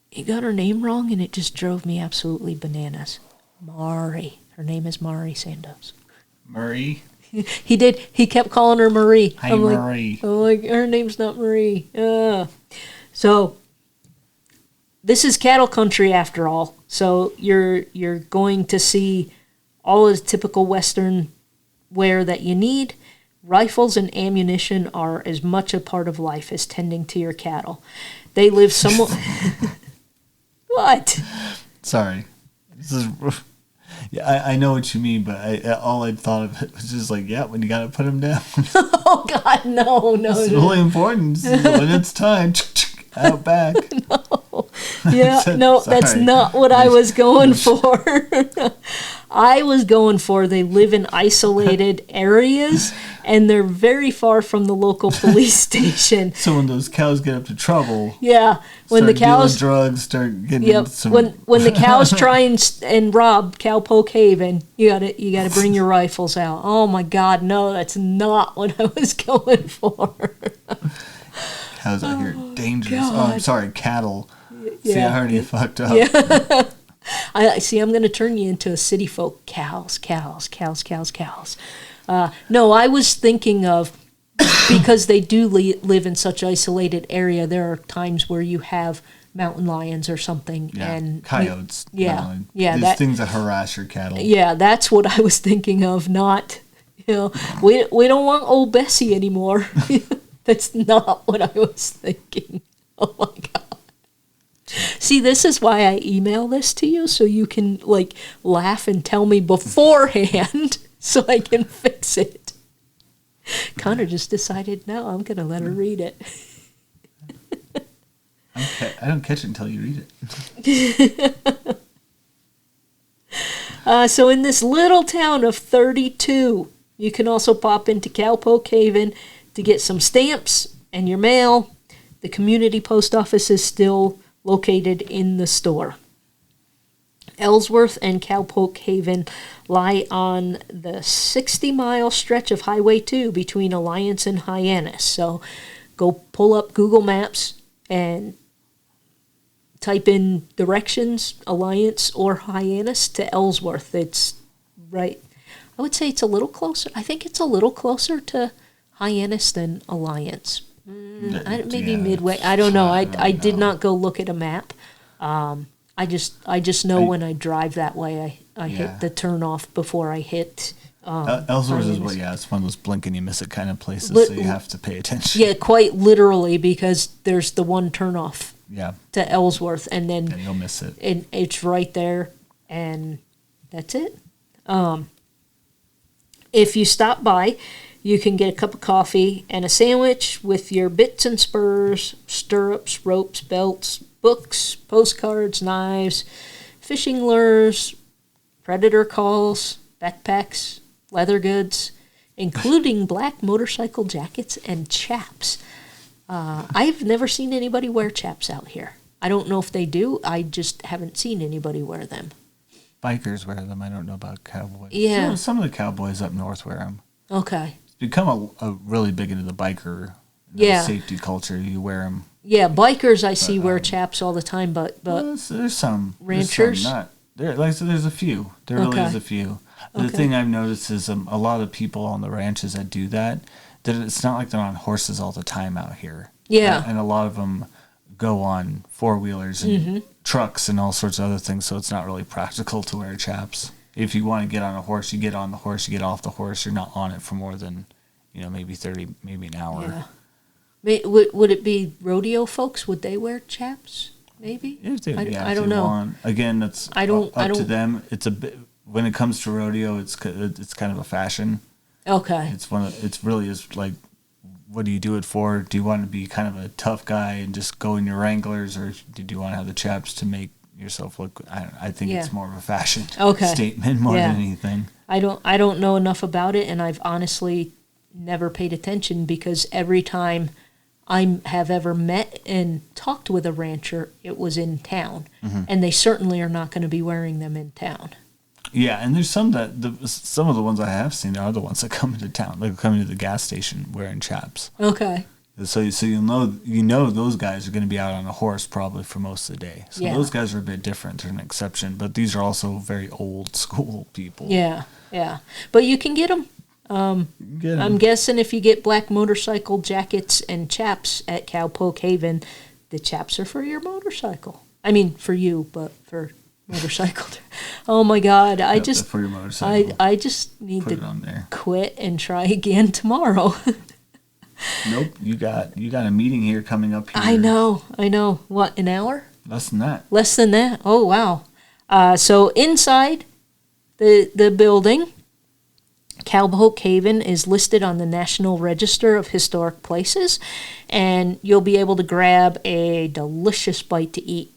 [SPEAKER 1] he got her name wrong, and it just drove me absolutely bananas. Mari. Her name is Mari Sandoz.
[SPEAKER 2] Marie.
[SPEAKER 1] He did. He kept calling her Marie.
[SPEAKER 2] Hi, Marie.
[SPEAKER 1] I'm like, her name's not Marie. So this is cattle country after all. So you're going to see all the typical Western wear that you need. Rifles and ammunition are as much a part of life as tending to your cattle. They live somewhat. What?
[SPEAKER 2] Sorry. This is. Yeah, I know what you mean, but all I thought of it was just like, yeah, when you gotta put them down.
[SPEAKER 1] Oh God, no.
[SPEAKER 2] It's really important. When it's time, out back.
[SPEAKER 1] No. Yeah, no, that's not what I was going for. I was going for they live in isolated areas and they're very far from the local police station.
[SPEAKER 2] So when those cows get up to trouble,
[SPEAKER 1] yeah, when the cows
[SPEAKER 2] dealing drugs, start getting some.
[SPEAKER 1] When the cows try and rob Cowpoke Haven, you gotta bring your rifles out. Oh my God, no, that's not what I was going for.
[SPEAKER 2] Cows out here dangerous.
[SPEAKER 1] God.
[SPEAKER 2] Oh, I'm sorry, cattle.
[SPEAKER 1] Yeah.
[SPEAKER 2] See, I already fucked up.
[SPEAKER 1] Yeah. I see. I'm going to turn you into a city folk. Cows. No, I was thinking of because they do live in such isolated area. There are times where you have mountain lions or something, and
[SPEAKER 2] coyotes.
[SPEAKER 1] Yeah.
[SPEAKER 2] These things that harass your cattle.
[SPEAKER 1] Yeah, that's what I was thinking of. Not, we don't want old Bessie anymore. That's not what I was thinking. Oh my God. See, this is why I email this to you, so you can, laugh and tell me beforehand so I can fix it. Connor just decided, no, I'm going to let her read it.
[SPEAKER 2] I don't catch it until you read it.
[SPEAKER 1] So in this little town of 32, you can also pop into Cowpoke Haven to get some stamps and your mail. The community post office is still located in the store. Ellsworth and Cowpoke Haven lie on the 60-mile stretch of Highway 2 between Alliance and Hyannis. So go pull up Google Maps and type in directions, Alliance or Hyannis to Ellsworth. It's right. I would say it's a little closer. I think it's a little closer to Hyannis than Alliance. Maybe midway. I don't know. I did not go look at a map. I just know when I drive that way, I hit the turn off before I hit.
[SPEAKER 2] Ellsworth is it's one of those blink and you miss it kind of places, so you have to pay attention.
[SPEAKER 1] Yeah, quite literally, because there's the one turn off.
[SPEAKER 2] Yeah.
[SPEAKER 1] To Ellsworth, and then
[SPEAKER 2] you'll miss it.
[SPEAKER 1] And it's right there, and that's it. If you stop by, you can get a cup of coffee and a sandwich with your bits and spurs, stirrups, ropes, belts, books, postcards, knives, fishing lures, predator calls, backpacks, leather goods, including black motorcycle jackets and chaps. I've never seen anybody wear chaps out here. I don't know if they do. I just haven't seen anybody wear them.
[SPEAKER 2] Bikers wear them. I don't know about cowboys.
[SPEAKER 1] Yeah.
[SPEAKER 2] Some of the cowboys up north wear them.
[SPEAKER 1] Okay.
[SPEAKER 2] Become a really big into the biker safety culture. You wear them. Yeah,
[SPEAKER 1] bikers I see wear chaps all the time, but
[SPEAKER 2] there's some
[SPEAKER 1] ranchers.
[SPEAKER 2] There's a few. There really is a few. But the thing I've noticed is a lot of people on the ranches that do that it's not like they're on horses all the time out here.
[SPEAKER 1] Yeah,
[SPEAKER 2] and a lot of them go on 4-wheelers and trucks and all sorts of other things. So it's not really practical to wear chaps. If you want to get on a horse, you get on the horse. You get off the horse. You're not on it for more than, maybe 30, maybe an hour.
[SPEAKER 1] Yeah. Would it be rodeo folks? Would they wear chaps? Maybe.
[SPEAKER 2] I don't know. Again, that's up to them. It's a bit when it comes to rodeo. It's kind of a fashion.
[SPEAKER 1] Okay.
[SPEAKER 2] It's really is like, what do you do it for? Do you want to be kind of a tough guy and just go in your Wranglers, or do you want to have the chaps to make yourself look? I think it's more of a fashion statement more than anything. I
[SPEAKER 1] don't know enough about it, and I've honestly never paid attention, because every time I have ever met and talked with a rancher, it was in town, and they certainly are not going to be wearing them in town.
[SPEAKER 2] Yeah, and there's some of the ones I have seen are the ones that come into town, like coming to the gas station wearing chaps.
[SPEAKER 1] Okay.
[SPEAKER 2] So you know those guys are going to be out on a horse probably for most of the day. So
[SPEAKER 1] Yeah.
[SPEAKER 2] those guys are a bit different. They're an exception, but these are also very old school people.
[SPEAKER 1] Yeah, yeah. But you can get them. I'm guessing if you get black motorcycle jackets and chaps at Cowpoke Haven, the chaps are for your motorcycle. I mean, for you, but for motorcycle. Oh my God!
[SPEAKER 2] For your motorcycle.
[SPEAKER 1] I just need
[SPEAKER 2] Put it
[SPEAKER 1] to
[SPEAKER 2] on there.
[SPEAKER 1] quit and try again tomorrow.
[SPEAKER 2] Nope, you got a meeting here coming up here.
[SPEAKER 1] I know. What, an hour?
[SPEAKER 2] Less than that.
[SPEAKER 1] Less than that. Oh wow. So inside the building, Cowpoke Haven is listed on the National Register of Historic Places, and you'll be able to grab a delicious bite to eat,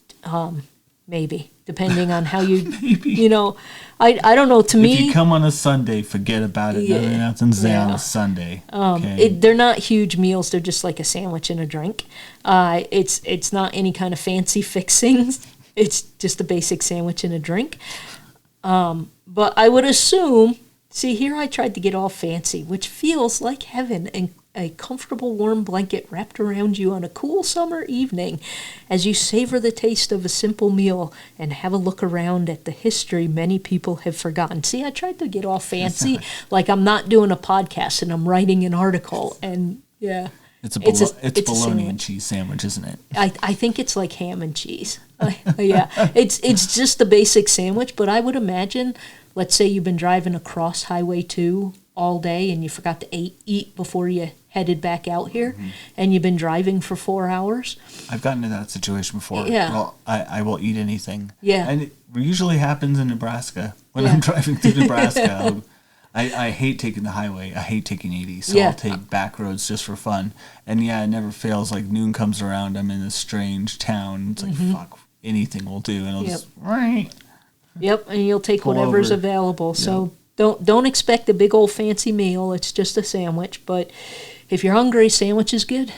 [SPEAKER 1] maybe, depending on how you,
[SPEAKER 2] Maybe.
[SPEAKER 1] I don't know, to me...
[SPEAKER 2] If you come on a Sunday, forget about it.
[SPEAKER 1] Yeah.
[SPEAKER 2] Nothing's there on
[SPEAKER 1] Yeah.
[SPEAKER 2] a Sunday. Okay?
[SPEAKER 1] They're not huge meals, they're just like a sandwich and a drink. It's not any kind of fancy fixings, it's just a basic sandwich and a drink. But I would assume... See, here I tried to get all fancy, which feels like heaven, and a comfortable warm blanket wrapped around you on a cool summer evening as you savor the taste of a simple meal and have a look around at the history many people have forgotten. See, I tried to get all fancy, like I'm not doing a podcast and I'm writing an article, and yeah.
[SPEAKER 2] It's a
[SPEAKER 1] it's
[SPEAKER 2] bologna and cheese sandwich, isn't it?
[SPEAKER 1] I think it's like ham and cheese. Yeah, it's just the basic sandwich, but I would imagine, let's say you've been driving across Highway 2 all day and you forgot to eat before you headed back out here, and you've been driving for 4 hours.
[SPEAKER 2] I've gotten to that situation before.
[SPEAKER 1] Yeah.
[SPEAKER 2] Well, I will eat anything.
[SPEAKER 1] Yeah.
[SPEAKER 2] And it usually happens in Nebraska. When I'm driving through Nebraska, I hate taking the highway. I hate taking 80. So
[SPEAKER 1] Yeah.
[SPEAKER 2] I'll take back roads just for fun. And yeah, it never fails. Like noon comes around, I'm in this strange town. It's like, fuck, anything will do. And I'll just, right.
[SPEAKER 1] Yep, and you'll take
[SPEAKER 2] Pull
[SPEAKER 1] whatever's
[SPEAKER 2] over.
[SPEAKER 1] available. So don't expect a big old fancy meal. It's just a sandwich. But if you're hungry, sandwich is good.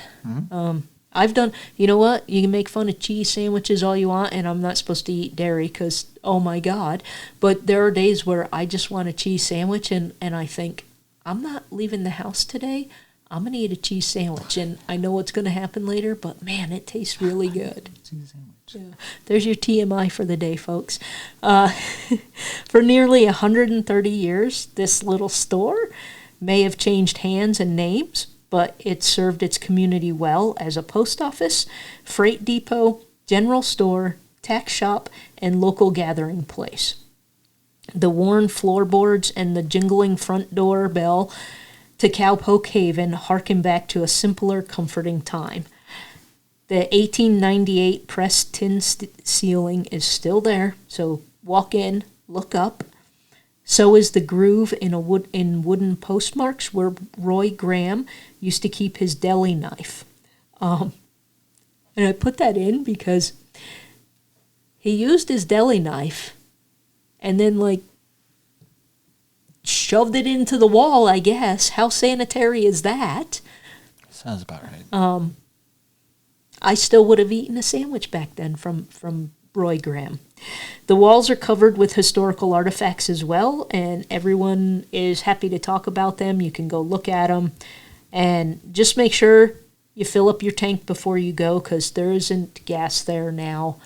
[SPEAKER 1] I've done, you know what? You can make fun of cheese sandwiches all you want, and I'm not supposed to eat dairy because, oh my God. But there are days where I just want a cheese sandwich, and I think, I'm not leaving the house today. I'm going to eat a cheese sandwich. And I know what's going to happen later, but man, it tastes really good.
[SPEAKER 2] Cheese sandwich.
[SPEAKER 1] Yeah. There's your TMI for the day, folks. For nearly 130 years, this little store may have changed hands and names, but it served its community well as a post office, freight depot, general store, tack shop, and local gathering place. The worn floorboards and the jingling front door bell to Cowpoke Haven harken back to a simpler, comforting time. The 1898 pressed tin ceiling is still there, so walk in, look up. So is the groove in wooden postmarks where Roy Graham used to keep his deli knife. And I put that in because he used his deli knife and then shoved it into the wall, I guess. How sanitary is that?
[SPEAKER 2] Sounds about right.
[SPEAKER 1] I still would have eaten a sandwich back then from Roy Graham. The walls are covered with historical artifacts as well, and everyone is happy to talk about them. You can go look at them, and just make sure you fill up your tank before you go, because there isn't gas there now,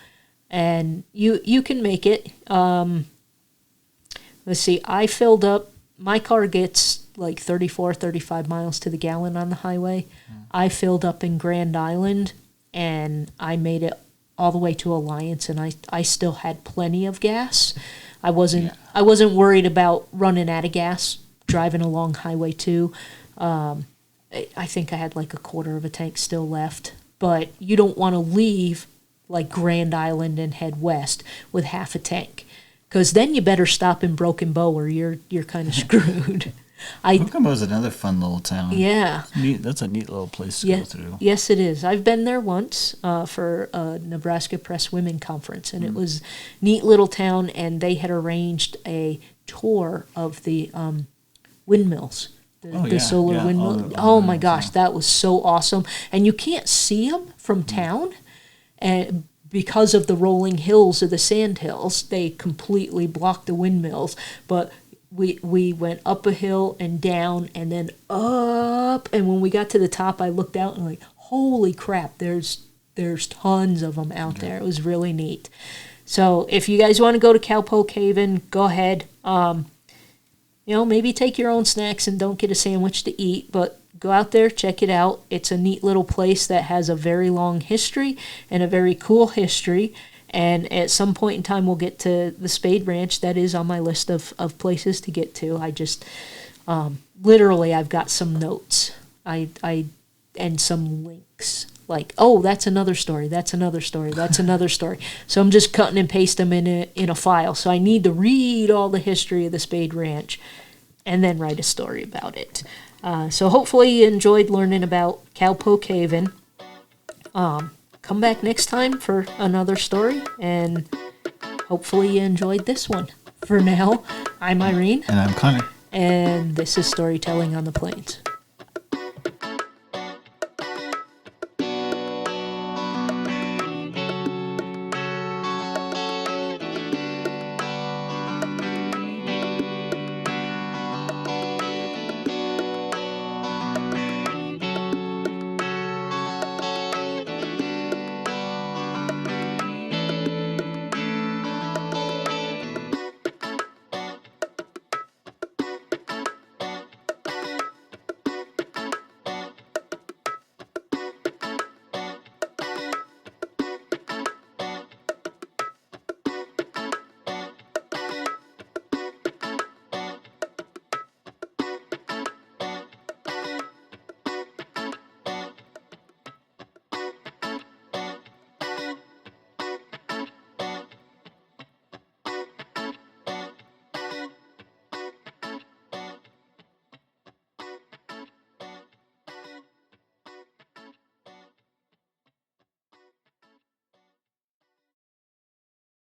[SPEAKER 1] and you can make it. Let's see, I filled up, my car gets like 34, 35 miles to the gallon on the highway. I filled up in Grand Island, and I made it all the way to Alliance, and I still had plenty of gas. I wasn't worried about running out of gas driving along Highway 2. I think I had like a quarter of a tank still left, but you don't want to leave like Grand Island and head west with half a tank, because then you better stop in Broken Bow or you're kind of screwed.
[SPEAKER 2] Broken Bow's another fun little town.
[SPEAKER 1] Yeah.
[SPEAKER 2] That's a neat little place to go through.
[SPEAKER 1] Yes, it is. I've been there once for a Nebraska Press Women Conference, and it was a neat little town, and they had arranged a tour of the windmills, the solar windmills. Oh my gosh, that was so awesome. And you can't see them from town, and because of the rolling hills or the sand hills, they completely block the windmills, but we went up a hill and down and then up. And when we got to the top, I looked out and like, holy crap, there's tons of them out there. It was really neat. So if you guys want to go to Cowpoke Haven, go ahead. Maybe take your own snacks and don't get a sandwich to eat, but go out there, check it out. It's a neat little place that has a very long history and a very cool history. And at some point in time, we'll get to the Spade Ranch. That is on my list of places to get to. I just, literally, I've got some notes and some links. Like, oh, that's another story, that's another story, that's another story. So I'm just cutting and pasting them in a file. So I need to read all the history of the Spade Ranch and then write a story about it. So hopefully you enjoyed learning about Cowpoke Haven. Come back next time for another story, and hopefully you enjoyed this one. For now, I'm Irene.
[SPEAKER 2] And I'm Connor.
[SPEAKER 1] And this is Storytelling on the Plains.